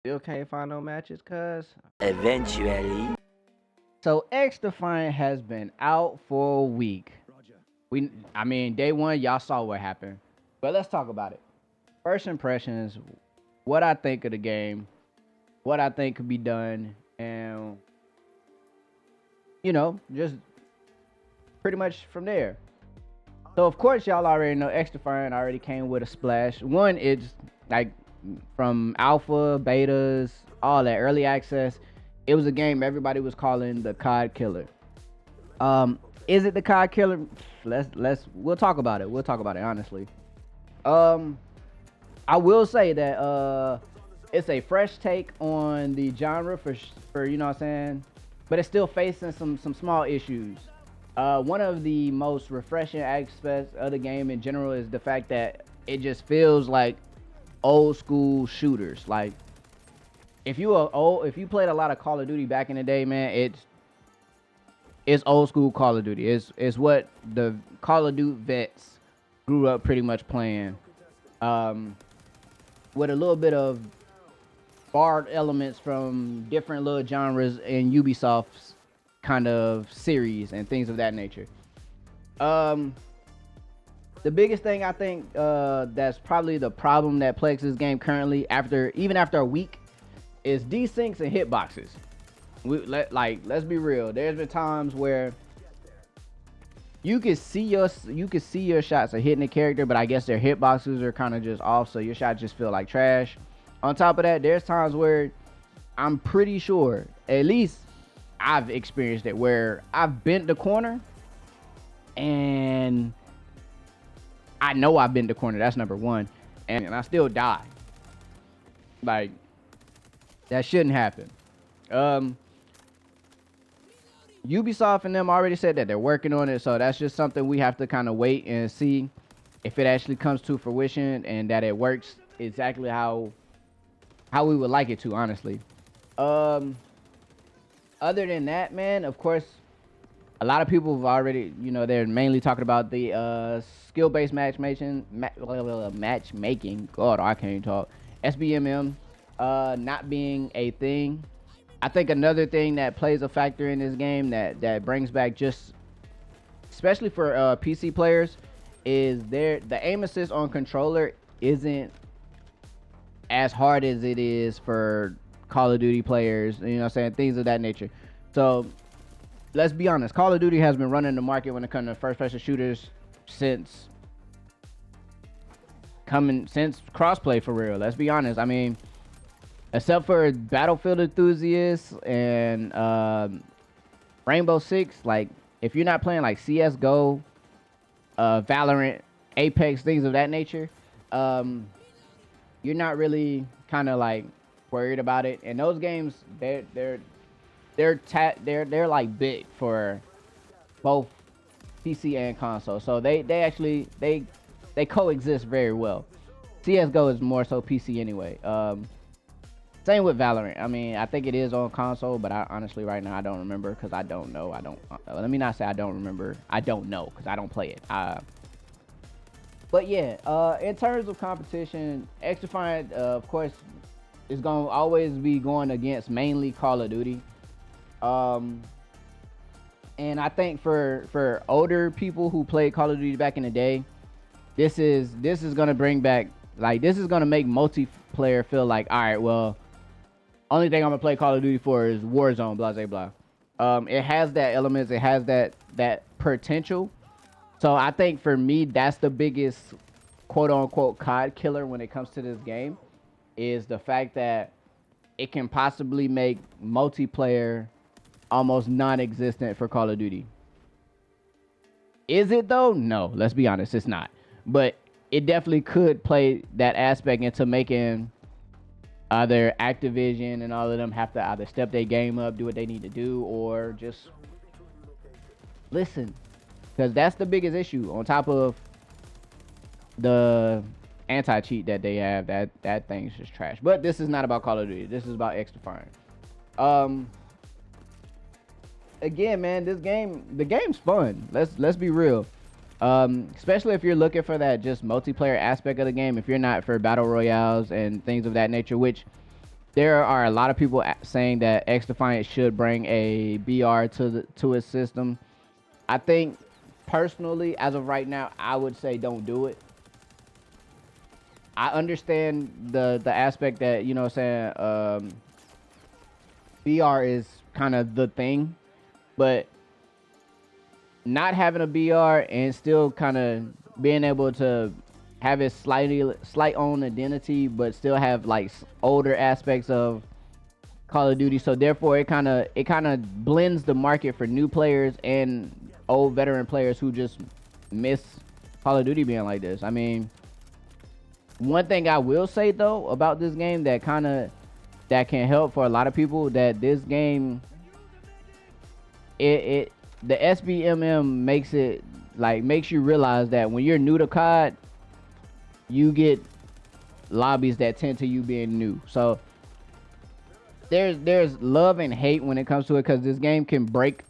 Still can't find no matches, cuz. Eventually. So XDefiant has been out for a week. I mean, day one, y'all saw what happened. But let's talk about it. First impressions, what I think of the game, what I think could be done, and just pretty much from there. So of course y'all already know XDefiant already came with a splash. One, it's like from alpha, betas, all that early access. It was a game everybody was calling the COD killer. Is it the COD killer? We'll talk about it. We'll talk about it honestly. Um, I will say that it's a fresh take on the genre for you know what I'm saying, but it's still facing some small issues. One of the most refreshing aspects of the game in general is the fact that it just feels like old school shooters. Like if you played a lot of Call of Duty back in the day, man, it's old school Call of Duty. It's what the Call of Duty vets grew up pretty much playing. Um, with a little bit of borrowed elements from different little genres in Ubisoft's kind of series and things of that nature. Um, the biggest thing I think that's probably the problem that plagues this game currently, even after a week, is desyncs and hitboxes. Let's be real. There's been times where you can see your shots are hitting the character, but I guess their hitboxes are kind of just off, so your shots just feel like trash. On top of that, there's times where I'm pretty sure, at least I've experienced it, where I've bent the corner and I know I've bent the corner. That's number one, and I still die. Like that shouldn't happen. Ubisoft and them already said that they're working on it, so that's just something we have to kind of wait and see if it actually comes to fruition and that it works exactly how we would like it to, honestly. Um, Other than that, man, of course, a lot of people have already, they're mainly talking about the skill-based matchmaking. God, I can't even talk. SBMM not being a thing. I think another thing that plays a factor in this game that brings back just, especially for PC players, is the aim assist on controller isn't as hard as it is for Call of Duty players, you know what I'm saying, things of that nature. So let's be honest, Call of Duty has been running the market when it comes to first person shooters since crossplay, for real. Let's be honest. I mean, except for Battlefield enthusiasts and Rainbow Six, like if you're not playing like CS:GO, Valorant, Apex, things of that nature, you're not really kind of like worried about it. And those games, they're like big for both PC and console, so they actually they coexist very well. CS:GO is more so PC anyway. Same with Valorant. I mean, I think it is on console, but I honestly right now I don't remember because I don't know. Let me not say I don't remember. I don't know because I don't play it. But yeah, in terms of competition, XDefiant, of course, is gonna always be going against mainly Call of Duty. And I think for older people who played Call of Duty back in the day, this is gonna bring back, like, this is gonna make multiplayer feel like, all right, well, only thing I'm gonna play Call of Duty for is Warzone, blah blah blah. It has that elements, it has that potential. So I think for me, that's the biggest quote unquote COD killer when it comes to this game, is the fact that it can possibly make multiplayer almost non-existent for Call of Duty. Is it though? No, let's be honest, it's not. But it definitely could play that aspect into making either Activision and all of them have to either step their game up, do what they need to do, or just listen. Because that's the biggest issue. On top of the anti-cheat that they have, that thing's just trash. But this is not about Call of Duty. This is about XDefiant. Again, man, the game's fun. Let's be real. Especially if you're looking for that just multiplayer aspect of the game. If you're not for battle royales and things of that nature, which there are a lot of people saying that XDefiant should bring a BR to its system. I think personally, as of right now, I would say don't do it. I understand the aspect that, you know what I'm saying, BR is kind of the thing, but not having a BR and still kind of being able to have its slight own identity, but still have like older aspects of Call of Duty. So therefore, it kind of blends the market for new players and old veteran players who just miss Call of Duty being like this. I mean, one thing I will say though about this game that can help for a lot of people, that this game, the SBMM makes you realize that when you're new to COD, you get lobbies that tend to you being new. So there's love and hate when it comes to it, because this game can break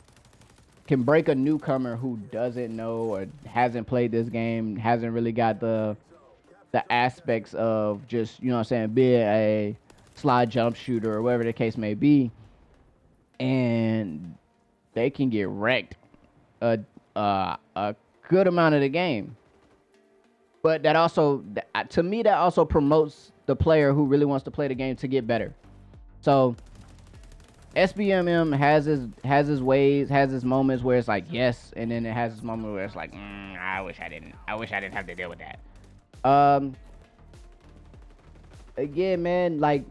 a newcomer who doesn't know or hasn't played this game, hasn't really got the aspects of just, you know what I'm saying, being a slide jump shooter or whatever the case may be, and they can get wrecked a good amount of the game. But that also, to me, that also promotes the player who really wants to play the game to get better. So SBMM has his ways, has his moments where it's like yes, and then it has this moment where it's like, I wish I didn't have to deal with that. Again, man, like,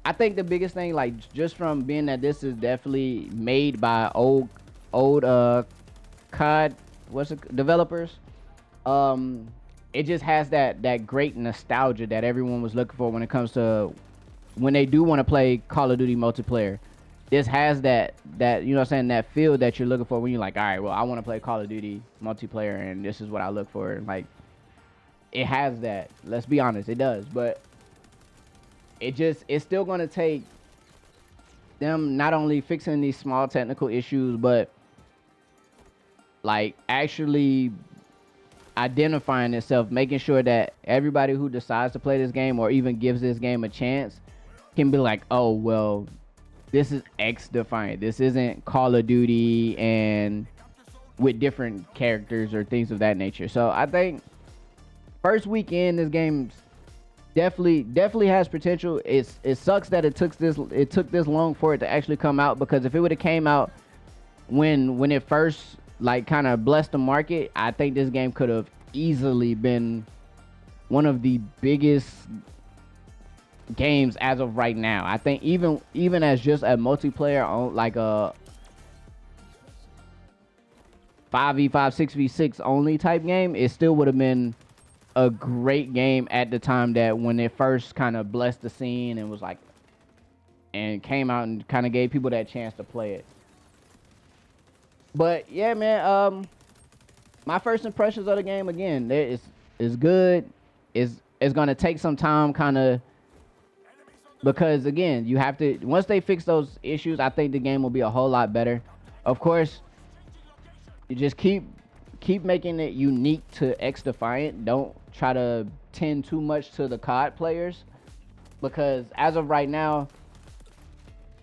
I think the biggest thing, like, just from being that this is definitely made by old COD developers, it just has that great nostalgia that everyone was looking for when it comes to when they do want to play Call of Duty multiplayer. This has that you know what I'm saying, that feel that you're looking for when you're like, all right, well, I want to play Call of Duty multiplayer, and this is what I look for. Like, it has that. Let's be honest, it does. But it's still going to take them not only fixing these small technical issues, but like actually identifying itself, making sure that everybody who decides to play this game or even gives this game a chance can be like, oh, well, this is XDefiant. This isn't Call of Duty and with different characters or things of that nature. So I think first weekend, this game definitely has potential. It sucks that it took this long for it to actually come out, because if it would have came out when it first like kind of blessed the market, I think this game could have easily been one of the biggest games as of right now. I think even as just a multiplayer on like a 5v5 6v6 only type game, it still would have been a great game at the time that when it first kind of blessed the scene and was like, and came out and kind of gave people that chance to play it. But yeah, man, my first impressions of the game, again, is good. It's gonna take some time, kind of, because again, you have to, once they fix those issues, I think the game will be a whole lot better. Of course, you just keep making it unique to XDefiant. Don't try to tend too much to the COD players, because as of right now,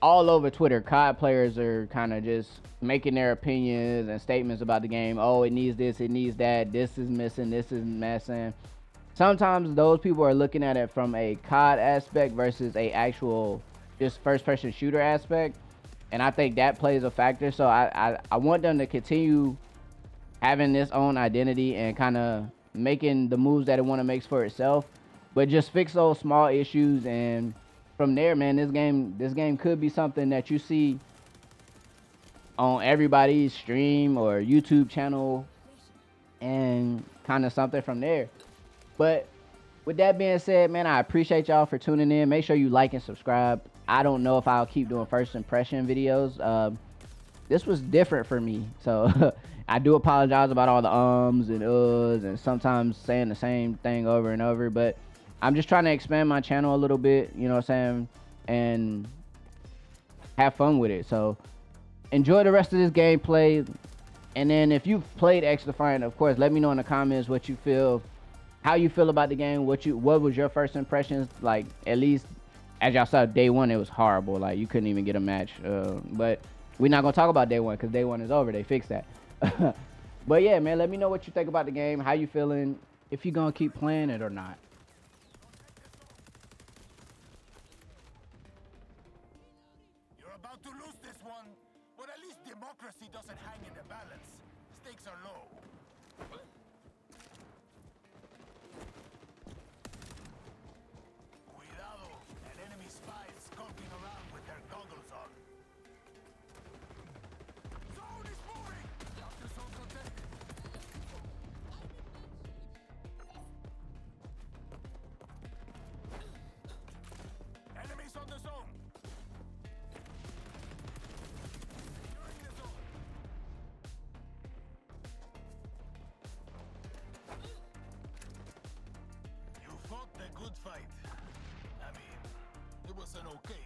all over Twitter, COD players are kind of just making their opinions and statements about the game. Oh, it needs this, it needs that, this is missing, this is missing. Sometimes those people are looking at it from a COD aspect versus a actual just first-person shooter aspect, and I think that plays a factor. So I want them to continue having this own identity and kind of making the moves that it want to make for itself, but just fix those small issues, and from there, man, this game could be something that you see on everybody's stream or YouTube channel, and kind of something from there. But with that being said, man, I appreciate y'all for tuning in. Make sure you like and subscribe. I don't know if I'll keep doing first impression videos. This was different for me, so I do apologize about all the ums and uhs and sometimes saying the same thing over and over, but I'm just trying to expand my channel a little bit, you know what I'm saying, and have fun with it. So enjoy the rest of this gameplay, and then if you've played XDefiant, of course, let me know in the comments what you feel, how you feel about the game, what was your first impressions, like at least as y'all saw, day one it was horrible. Like you couldn't even get a match. But we're not gonna talk about day one because day one is over. They fixed that. But yeah, man, let me know what you think about the game. How you feeling? If you gonna keep playing it or not. You're about to lose this one, but at least democracy doesn't hang in the balance. Stakes are low. Cuidado, an enemy spy is skulking around with their goggles on. Zone is moving! Counter zone contested. Enemies on the zone. Securing the zone. You fought the good fight. I mean, it was an okay